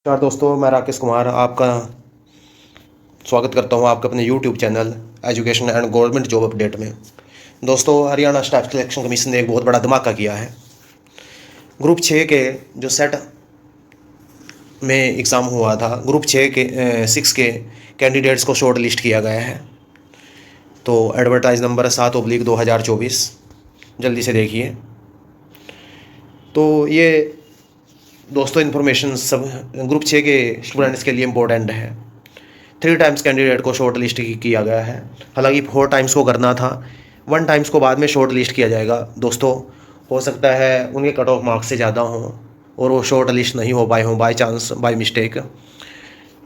नमस्कार दोस्तों, मैं राकेश कुमार आपका स्वागत करता हूं आपके अपने YouTube channel education and government job update में। दोस्तों, हरियाणा स्टाफ सिलेक्शन कमीशन ने एक बहुत बड़ा धमाका किया है। ग्रुप 6 के जो सेट में एग्ज़ाम हुआ था, ग्रुप 6 के 6 के कैंडिडेट्स को शॉर्ट लिस्ट किया गया है। तो एडवर्टाइज नंबर 7/2024, जल्दी से देखिए। तो ये दोस्तों इन्फॉर्मेशन सब ग्रुप 6 के स्टूडेंट्स के लिए इम्पोर्टेंट है। 3 टाइम्स कैंडिडेट को शॉर्ट लिस्ट किया गया है। हालांकि 4 टाइम्स को करना था, 1 टाइम्स को बाद में शॉर्ट लिस्ट किया जाएगा। दोस्तों, हो सकता है उनके कट ऑफ मार्क्स से ज़्यादा हों और वो शॉर्ट लिस्ट नहीं हो पाए हों बाई चांस, बाई मिस्टेक,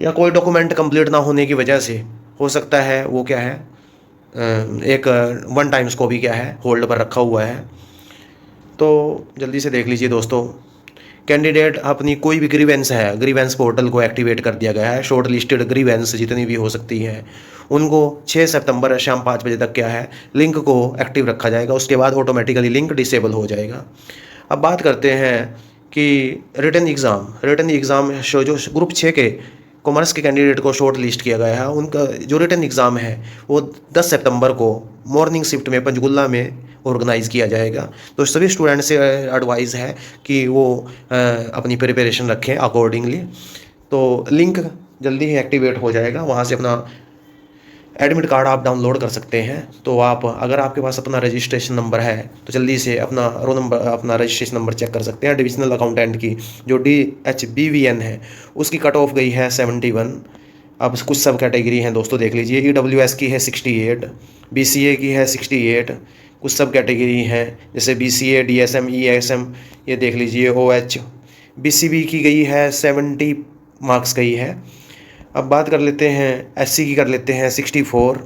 या कोई डॉक्यूमेंट कंप्लीट ना होने की वजह से हो सकता है वो क्या है एक 1 टाइम्स को भी क्या है होल्ड पर रखा हुआ है। तो जल्दी से देख लीजिए दोस्तों, कैंडिडेट अपनी कोई भी ग्रीवेंस है, ग्रीवेंस पोर्टल को एक्टिवेट कर दिया गया है। शॉर्ट लिस्टेड ग्रीवेंस जितनी भी हो सकती हैं उनको 6 सितंबर शाम 5 बजे तक क्या है लिंक को एक्टिव रखा जाएगा। उसके बाद ऑटोमेटिकली लिंक डिसेबल हो जाएगा। अब बात करते हैं कि रिटन एग्ज़ाम जो ग्रुप 6 के कॉमर्स के कैंडिडेट को शॉर्ट लिस्ट किया गया है, उनका जो रिटन एग्ज़ाम है वो 10 सितंबर को मॉर्निंग शिफ्ट में पंचकुला में ऑर्गेनाइज़ किया जाएगा। तो सभी स्टूडेंट से एडवाइस है कि वो अपनी प्रिपरेशन रखें अकॉर्डिंगली। तो लिंक जल्दी ही एक्टिवेट हो जाएगा, वहाँ से अपना एडमिट कार्ड आप डाउनलोड कर सकते हैं। तो आप अगर आपके पास अपना रजिस्ट्रेशन नंबर है तो जल्दी से अपना रोल नंबर, अपना रजिस्ट्रेशन नंबर चेक कर सकते हैं। डिविजनल अकाउंटेंट की जो DHBVN है उसकी कट ऑफ गई है 71। अब कुछ सब कैटेगरी हैं दोस्तों, देख लीजिए। EWS की है 68, BCA की है 68। कुछ सब कैटेगरी हैं जैसे BCA, DSM, ESM, ये देख लीजिए। OH, BCB की गई है 70 मार्क्स गई है। अब बात कर लेते हैं SC की, कर लेते हैं 64।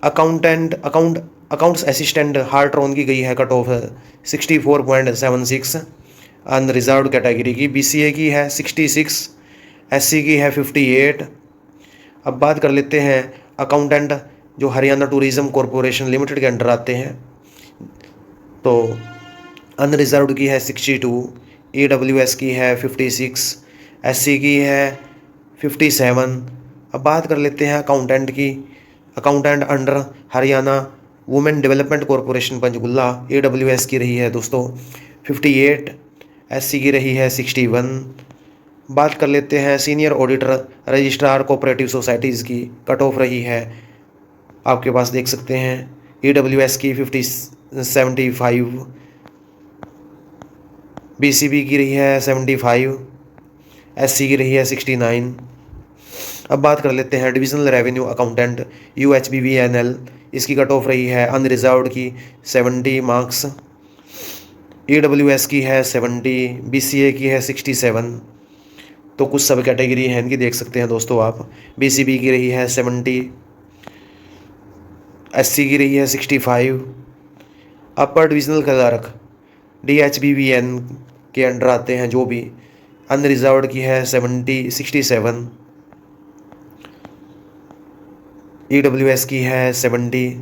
अकाउंट्स असिस्टेंट हार्ट्रॉन की गई है कट ऑफ 64.76 अनरिजर्व्ड कैटेगरी की। BCA की है 66, SC की है 58। अब बात कर लेते हैं अकाउंटेंट जो हरियाणा टूरिज्म कॉरपोरेशन लिमिटेड के अंडर आते हैं, तो अनरिजर्व्ड की है 62, EWS की है 56, SC की है 57। अब बात कर लेते हैं अकाउंटेंट की। Accountant under Haryana women development corporation Panchkula, EWS की रही है दोस्तों 58, SC की रही है 61। बात कर लेते हैं senior auditor registrar cooperative societies की, कट ऑफ रही है आपके पास देख सकते हैं EWS की 75, BCB की रही है 75, SC की रही है 69। अब बात कर लेते हैं डिविजनल रेवेन्यू अकाउंटेंट UHBVNL, इसकी कट ऑफ रही है अनरिजर्व्ड की 70 मार्क्स, EWS की है 70, BCA की है 67। तो कुछ सब कैटेगरी हैं इनकी, देख सकते हैं दोस्तों आप। BCB की रही है 70, SC की रही है 65। अपर डिविजनल क्लर्क DHBVN के अंडर आते हैं जो भी, अनरिजर्व्ड की है 67, EWS की है 70,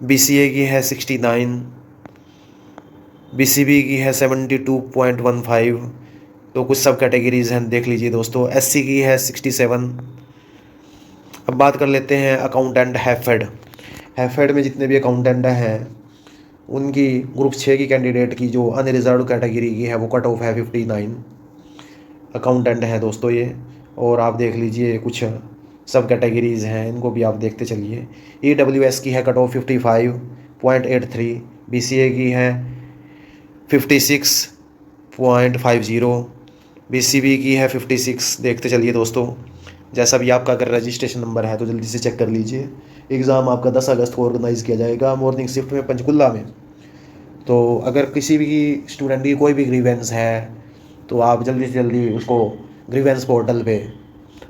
BCA की है 69, BCB की है 72.15। तो कुछ सब कैटेगरीज हैं, देख लीजिए दोस्तों। SC की है 67। अब बात कर लेते हैं अकाउंटेंट हैफेड में जितने भी अकाउंटेंट हैं उनकी ग्रुप 6 की कैंडिडेट की जो अनरिजर्व्ड कैटेगरी की है वो कट ऑफ है 59 अकाउंटेंट है दोस्तों ये। और आप देख लीजिए कुछ सब कैटेगरीज हैं, इनको भी आप देखते चलिए। EWS की है कट ऑफ 55.83, BCA की है 56.50, BCB की है 56। देखते चलिए दोस्तों, जैसा भी आपका अगर रजिस्ट्रेशन नंबर है तो जल्दी से चेक कर लीजिए। एग्ज़ाम आपका 10 अगस्त को ऑर्गेनाइज़ किया जाएगा मॉर्निंग शिफ्ट में पंचकुला में। तो अगर किसी भी स्टूडेंट की कोई भी ग्रीवेंस है तो आप जल्दी से जल्दी उसको ग्रीवेंस पोर्टल पे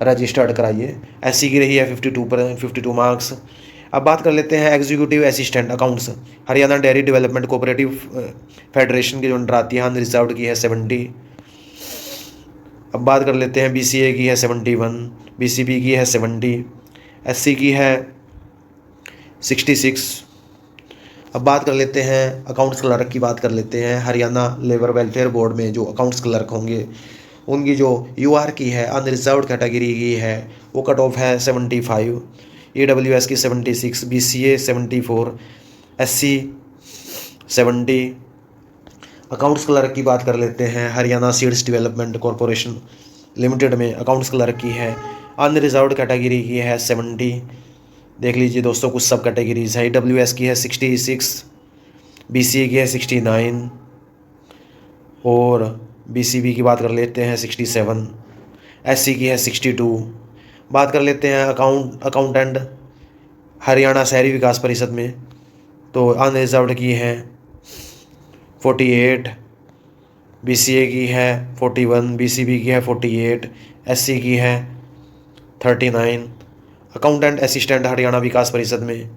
रजिस्टर्ड कराइए। SC की रही है 52 मार्क्स। अब बात कर लेते हैं executive assistant accounts Haryana dairy development cooperative federation की जो अंडर आती है, अनरिजर्व्ड की है 70। अब बात कर लेते हैं BCA की है 71, BCB की है 70, SC की है 66। अब बात कर लेते हैं अकाउंट्स क्लर्क की, बात कर लेते हैं हरियाणा लेबर वेलफेयर बोर्ड में जो अकाउंट्स क्लर्क होंगे उनकी जो UR की है अनरिजर्व्ड कैटेगरी की है वो कट ऑफ है 75, AWS की 76, BCA 74, SC 70। अकाउंट्स क्लर्क की बात कर लेते हैं, Haryana seeds development corporation limited में अकाउंट्स क्लर्क की है, अनरिजर्व्ड कैटेगरी की है 70। देख लीजिए दोस्तों कुछ सब कैटेगरीज है। AWS की है 66, BCA की है 69 और BCB की बात कर लेते हैं 67, SC की है 62। बात कर लेते हैं अकाउंटेंट हरियाणा शहरी विकास परिषद में, तो अनरिजर्व्ड की है 48, BCA की है 41, BCB की है 48, SC की है 39। अकाउंटेंट असिस्टेंट हरियाणा विकास परिषद में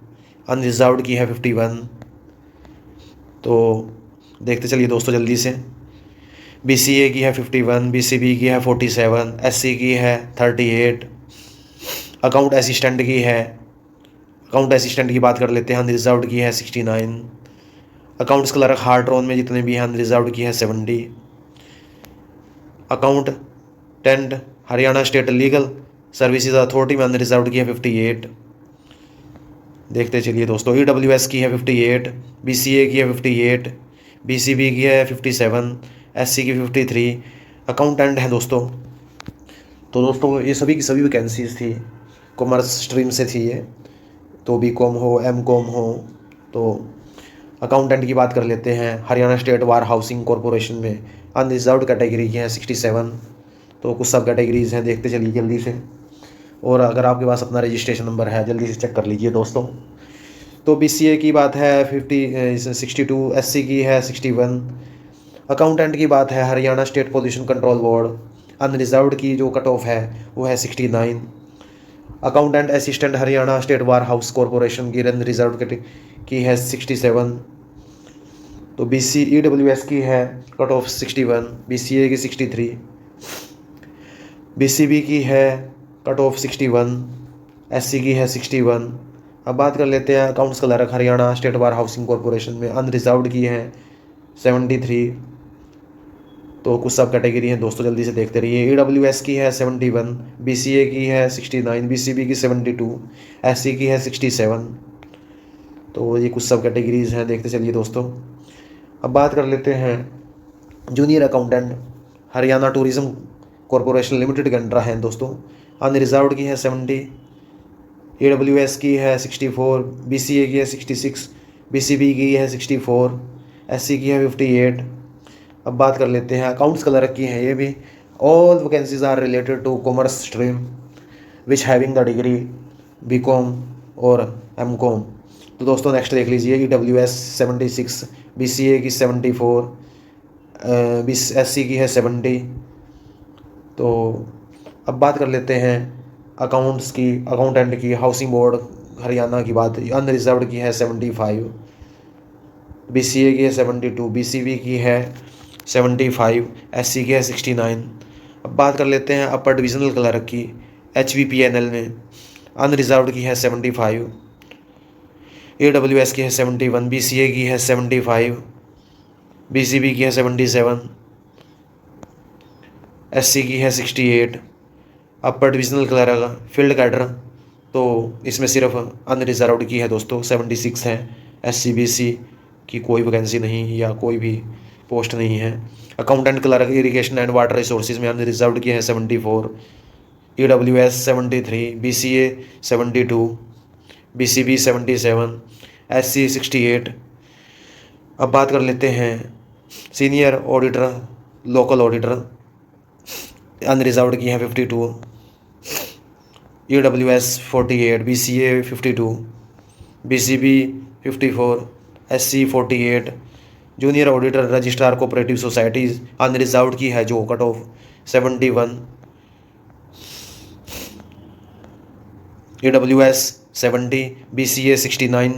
अनरिजर्व्ड की है 51। तो देखते चलिए दोस्तों जल्दी से। BCA की है 51, BCB की है 47, SC की है 38। अकाउंट असिस्टेंट की बात कर लेते हैं, अनरिजर्व्ड की है 69। अकाउंट्स क्लर्क हार्ड रोन में जितने भी हैं अनरिजर्व्ड की है 70। Accountant Haryana state legal services authority में अनरिजर्व्ड की है 58। देखते चलिए दोस्तों, AWS की है 58, BCA की है 58, BCB की है 57, SC की 53। अकाउंटेंट हैं दोस्तों। तो दोस्तों ये सभी की सभी वैकेंसीज थी, कॉमर्स स्ट्रीम से थी ये, तो BCom हो MCom हो। तो अकाउंटेंट की बात कर लेते हैं, हरियाणा स्टेट वार हाउसिंग कॉरपोरेशन में अनरिजर्व्ड कैटेगरी की है 67। तो कुछ सब कैटेगरीज हैं, देखते चलिए जल्दी से। और अगर आपके पास अपना रजिस्ट्रेशन नंबर है जल्दी से चेक कर लीजिए दोस्तों। तो BCA की बात है 62, SC की है 61। अकाउंटेंट की बात है Haryana state pollution control board, unreserved की जो कट ऑफ है वो है 69। अकाउंटेंट असिस्टेंट हरियाणा स्टेट वार हाउस कॉरपोरेशन की अनरिजर्व्ड की है 67। तो AWS की है कट ऑफ 61, BCA की 63, BCB की है कट ऑफ 61, SC की है 61। अब बात कर लेते हैं accounts clerk Haryana state bar housing corporation में अनरिजर्व्ड की है 73। तो कुछ सब कैटेगरी हैं दोस्तों, जल्दी से देखते रहिए। AWS की है 71, BCA की है 69, BCB की 72, SC की है 67। तो ये कुछ सब कैटेगरीज हैं, देखते चलिए दोस्तों। अब बात कर लेते हैं junior accountant Haryana tourism corporation limited के अंडर हैं दोस्तों। अनरिजर्व्ड की है 70, AWS की है 64, BCA की है 66, BCB की है 64, SC की है 58। अब बात कर लेते हैं अकाउंट्स क्लर्क की है, ये भी all vacancies are related to commerce stream which having the degree BCom और MCom। तो दोस्तों नेक्स्ट देख लीजिए, AWS 76, BCA की 74, SC की है 70। तो अब बात कर लेते हैं अकाउंटेंट की हाउसिंग बोर्ड हरियाणा की बात, अनरिजर्व्ड की है 75, BCA की है 72, BCB की है 75, SC की है 69। अब बात कर लेते हैं अपर डिविजनल क्लर्क की HVPNL में, अनरिजर्व्ड की है 75, AWS की है 71, BCA की है 75, BCB की है 77, SC की है 68। अपर डिविजनल क्लर्क फील्ड कैडर, तो इसमें सिर्फ अनरिजर्व्ड की है दोस्तों 76 है। SCBC की कोई वैकेंसी नहीं या कोई भी पोस्ट नहीं है। Accountant clerk irrigation and water resources में अनरिजर्व्ड की है 74, AWS 73, BCA 72, BCB 77, SC 68। अब बात कर लेते हैं senior auditor local auditor, unreserved की है 52, AWS 48, BCA 52, BCB 54, SC 48। Junior auditor registrar cooperative societies unreserved की है जो कट ऑफ 71, AWS 70, BCA 69।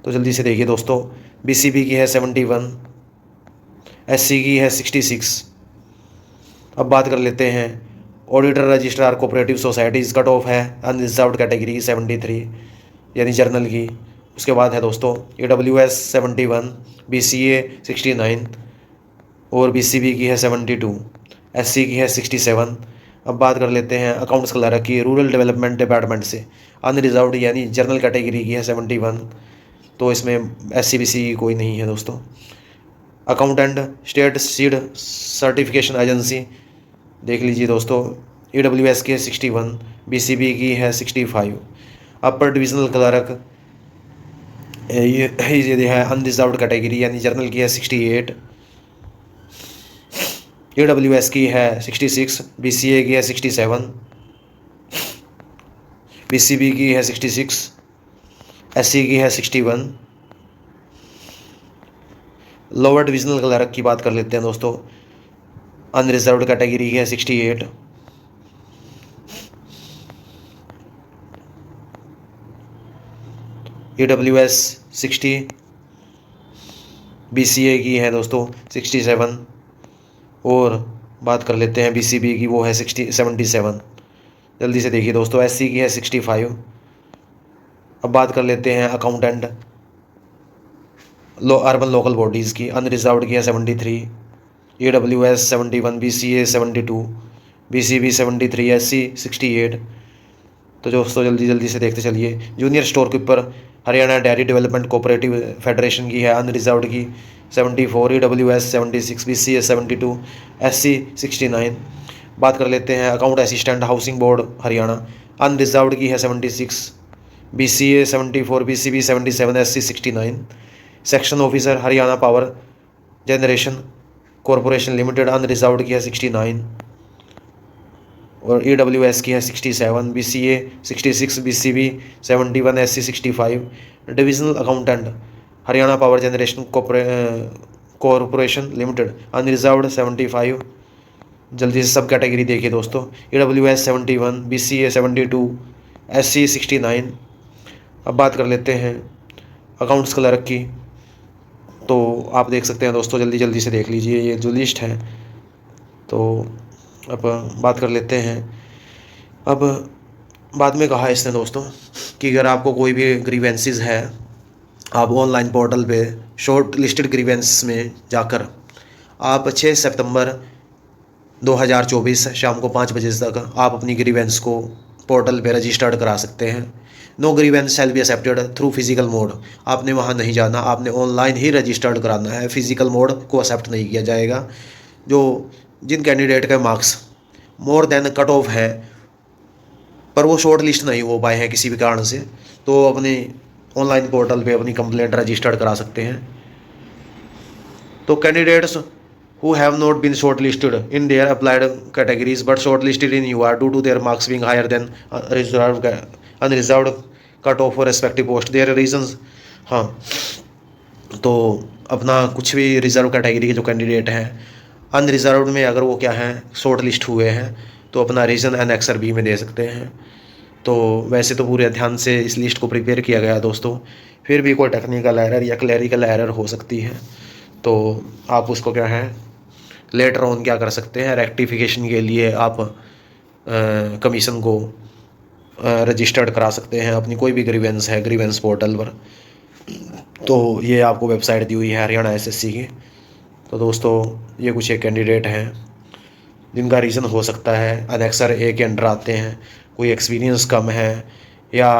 तो जल्दी से देखिए दोस्तों, BCB की है 71, SC की है 66। अब बात कर लेते हैं auditor registrar cooperative societies, cut off है अनरिजर्व्ड कैटेगरी की 73 यानी जर्नल की। उसके बाद है दोस्तों AWS 71, BCA 69 और BCB की है 72, SC की है 67। अब बात कर लेते हैं अकाउंट्स क्लर्क की, रूरल डेवलपमेंट डिपार्टमेंट से, अनरिजर्व्ड यानी जनरल कैटेगरी की है 71। तो इसमें SC BC कोई नहीं है दोस्तों। Accountant state seed certification agency देख लीजिए दोस्तों, EWS की है 61, BCB की है 65। अपर डिविजनल क्लर्क ये है अनरिजर्व्ड कैटेगरी यानी जनरल की है 68, EWS की है 66, BCA की है 67, BCB की है 66, SC की है 61। लोअर डिविजनल क्लर्क की बात कर लेते हैं दोस्तों, अनरिजर्व्ड कैटेगरी की है 68, EWS 60, BCA की है दोस्तों 67, और बात कर लेते हैं BCB की, वो है 77। जल्दी से देखिए दोस्तों, SC की है 65। अब बात कर लेते हैं अकाउंटेंट अर्बन लोकल बॉडीज़ की, अनरिजर्व्ड की है 73, EWS 71, BCA 72, BCB 73, SC 68। तो दोस्तों जल्दी जल्दी से देखते चलिए। Junior store keeper Haryana dairy development cooperative federation की है अनरिजर्व्ड की 74, EWS 76, BCA 72, SC 69। बात कर लेते हैं account assistant housing board Haryana, unreserved की है 76, BCA 74, BCB 77, SC 69। Section officer Haryana power generation corporation limited, unreserved की है 69, और EWS की है 67, BCA 66, BCB 71, SC 65। Divisional accountant Haryana power generation corporation limited, unreserved 75। जल्दी से सब कैटेगरी देखिए दोस्तों, EWS 71, BCA 72, SC 69। अब बात कर लेते हैं अकाउंट्स क्लर्क की, तो आप देख सकते हैं दोस्तों, जल्दी जल्दी से देख लीजिए ये जो लिस्ट है। तो अब बात कर लेते हैं। अब बाद में कहा इसने दोस्तों कि अगर आपको कोई भी ग्रीवेंसेस है, आप ऑनलाइन पोर्टल पे शॉर्ट लिस्टेड ग्रीवेंस में जाकर आप 6 सितंबर 2024 शाम को 5 बजे तक आप अपनी ग्रीवेंस को पोर्टल पे रजिस्टर्ड करा सकते हैं। No grievance shall be accepted through physical mode. आपने वहाँ नहीं जाना, आपने ऑनलाइन ही रजिस्टर्ड कराना है, फिजिकल मोड को एक्सेप्ट नहीं किया जाएगा। जिन कैंडिडेट के marks more than cut off है पर वो शॉर्ट लिस्ट नहीं हो पाए हैं किसी भी कारण से, तो अपने ऑनलाइन पोर्टल पे अपनी कंप्लेंट रजिस्टर्ड करा सकते हैं। तो candidates who have not been shortlisted in their applied categories but shortlisted in UR due to their marks being higher than unreserved cut-off for respective post, their reasons। हाँ, तो अपना कुछ भी रिजर्व कैटेगरी के जो कैंडिडेट हैं, unreserved में अगर वो क्या हैं शॉर्ट लिस्ट हुए हैं, तो अपना रीज़न एनेक्सर बी में दे सकते हैं। तो वैसे तो पूरे ध्यान से इस लिस्ट को प्रिपेयर किया गया दोस्तों, फिर भी कोई टेक्निकल एरर या क्लैरिकल एरर हो सकती है, तो आप उसको क्या है लेटर ऑन क्या कर सकते हैं, रेक्टिफिकेशन के लिए आप कमीशन को रजिस्टर्ड करा सकते हैं अपनी कोई भी ग्रीवेंस है ग्रीवेंस पोर्टल पर। तो ये आपको वेबसाइट दी हुई है हरियाणा SSC की। तो दोस्तों ये कुछ एक कैंडिडेट हैं जिनका रीज़न हो सकता है अनेक्सर ए के अंडर आते हैं, कोई एक्सपीरियंस कम है, या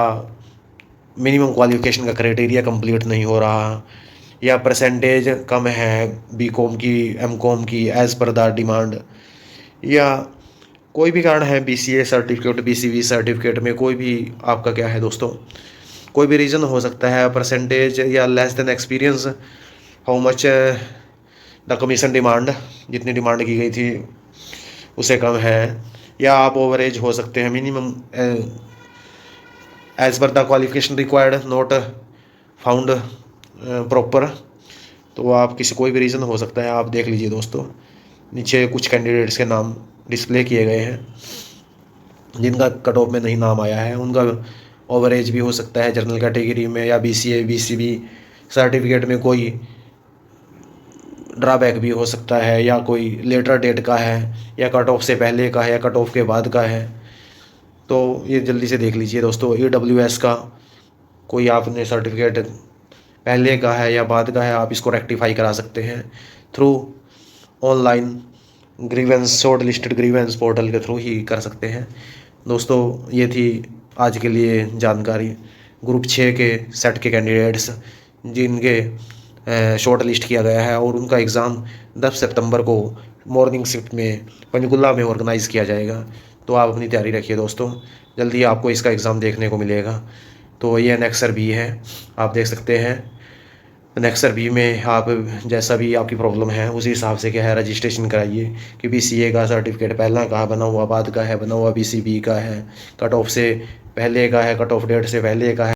मिनिमम क्वालिफिकेशन का क्राइटेरिया कंप्लीट नहीं हो रहा, या परसेंटेज कम है BCom की MCom की एज़ पर द डिमांड, या कोई भी कारण है BCA सर्टिफिकेट BCB सर्टिफिकेट में कोई भी आपका क्या है दोस्तों, कोई भी रीज़न हो सकता है। परसेंटेज या less than experience, how much the commission demand, जितनी डिमांड की गई थी उससे कम है, या आप ओवरेज हो सकते हैं, minimum as per the qualification required not found proper. तो आप कोई भी रीज़न हो सकता है, आप देख लीजिए दोस्तों, नीचे कुछ कैंडिडेट्स के नाम डिस्प्ले किए गए हैं जिनका कट ऑफ में नहीं नाम आया है, उनका ओवरेज भी हो सकता है जनरल कैटेगरी में, या BCA BCB सर्टिफिकेट में कोई ड्रॉबैक भी हो सकता है, या कोई लेटर डेट का है, या कट ऑफ से पहले का है या कट ऑफ के बाद का है। तो ये जल्दी से देख लीजिए दोस्तों, EWS का कोई आपने सर्टिफिकेट पहले का है या बाद का है, आप इसको रेक्टिफाई करा सकते हैं through online grievance short listed grievance portal के थ्रू ही कर सकते हैं। दोस्तों ये थी आज के लिए जानकारी ग्रुप 6 के सेट के कैंडिडेट्स जिनके शॉर्ट लिस्ट किया गया है और उनका एग्ज़ाम 10 सितंबर को मॉर्निंग शिफ्ट में पंचकुला में ऑर्गेनाइज़ किया जाएगा। तो आप अपनी तैयारी रखिए दोस्तों, जल्दी आपको इसका एग्ज़ाम देखने को मिलेगा। तो ये नेक्सर बी है, आप देख सकते हैं। नेक्सर बी में आप जैसा भी आपकी प्रॉब्लम है उसी हिसाब से क्या है रजिस्ट्रेशन कराइए कि BCA का सर्टिफिकेट पहला का बना हुआ बाद का है, बना हुआ BCB का है, कट ऑफ से पहले का है, कट ऑफ डेट से पहले का है।